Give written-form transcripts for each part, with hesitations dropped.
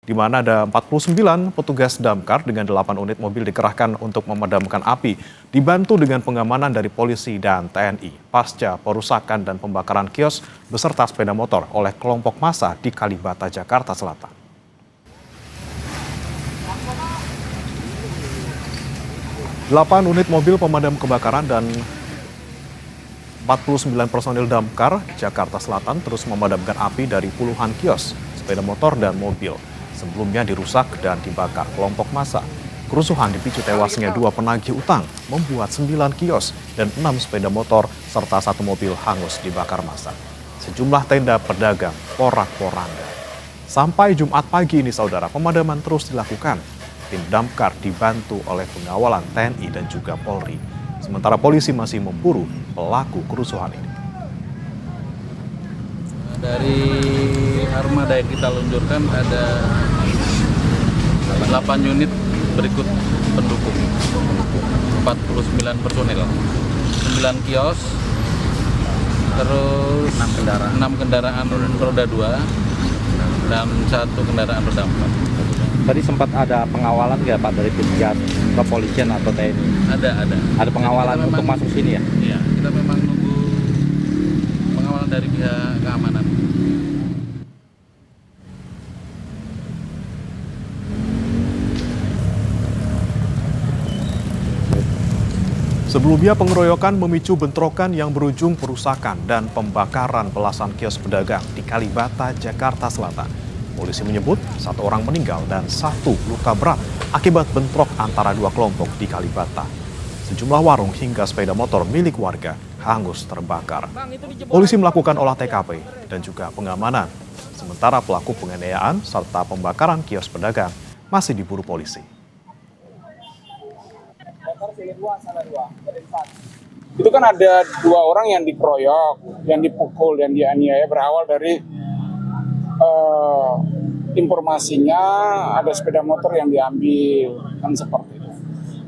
di mana ada 49 petugas damkar dengan 8 unit mobil dikerahkan untuk memadamkan api, dibantu dengan pengamanan dari polisi dan TNI pasca perusakan dan pembakaran kios beserta sepeda motor oleh kelompok massa di Kalibata, Jakarta Selatan. 8 unit mobil pemadam kebakaran dan 49 personil damkar Jakarta Selatan terus memadamkan api dari puluhan kios, sepeda motor, dan mobil. Sebelumnya dirusak dan dibakar kelompok massa. Kerusuhan dipicu tewasnya 2 penagih utang, membuat 9 kios dan 6 sepeda motor serta 1 mobil hangus dibakar massa. Sejumlah tenda pedagang porak-poranda. Sampai Jumat pagi ini, saudara, pemadaman terus dilakukan. Tim damkar dibantu oleh pengawalan TNI dan juga Polri. Sementara polisi masih memburu pelaku kerusuhan ini. Dari armada yang kita luncurkan ada 8 unit berikut pendukung, 49 personil, 9 kios, terus 6 kendaraan roda 2 dan 1 kendaraan roda 4. Tadi sempat ada pengawalan nggak Pak dari petugas kepolisian atau TNI? Ada pengawalan untuk masuk sini ya? Iya, kita memang nunggu pengawalan dari pihak keamanan. Sebelumnya pengeroyokan memicu bentrokan yang berujung perusakan dan pembakaran belasan kios pedagang di Kalibata, Jakarta Selatan. Polisi menyebut 1 orang meninggal dan 1 luka berat akibat bentrok antara 2 kelompok di Kalibata. Sejumlah warung hingga sepeda motor milik warga hangus terbakar. Polisi melakukan olah TKP dan juga pengamanan. Sementara pelaku penganiayaan serta pembakaran kios pedagang masih diburu polisi. Itu kan ada 2 orang yang dikeroyok, yang dipukul, yang dianiaya, berawal dari informasinya ada sepeda motor yang diambil, kan seperti itu.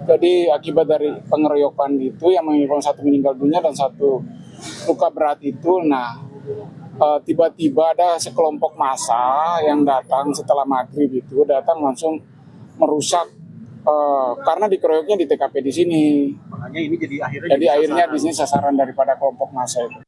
Jadi akibat dari pengeroyokan itu yang menyebabkan 1 meninggal dunia dan 1 luka berat itu, tiba-tiba ada sekelompok massa yang datang setelah maghrib itu, datang langsung merusak. Karena dikeroyoknya di TKP di sini. Makanya ini jadi akhirnya di sini sasaran daripada kelompok massa itu.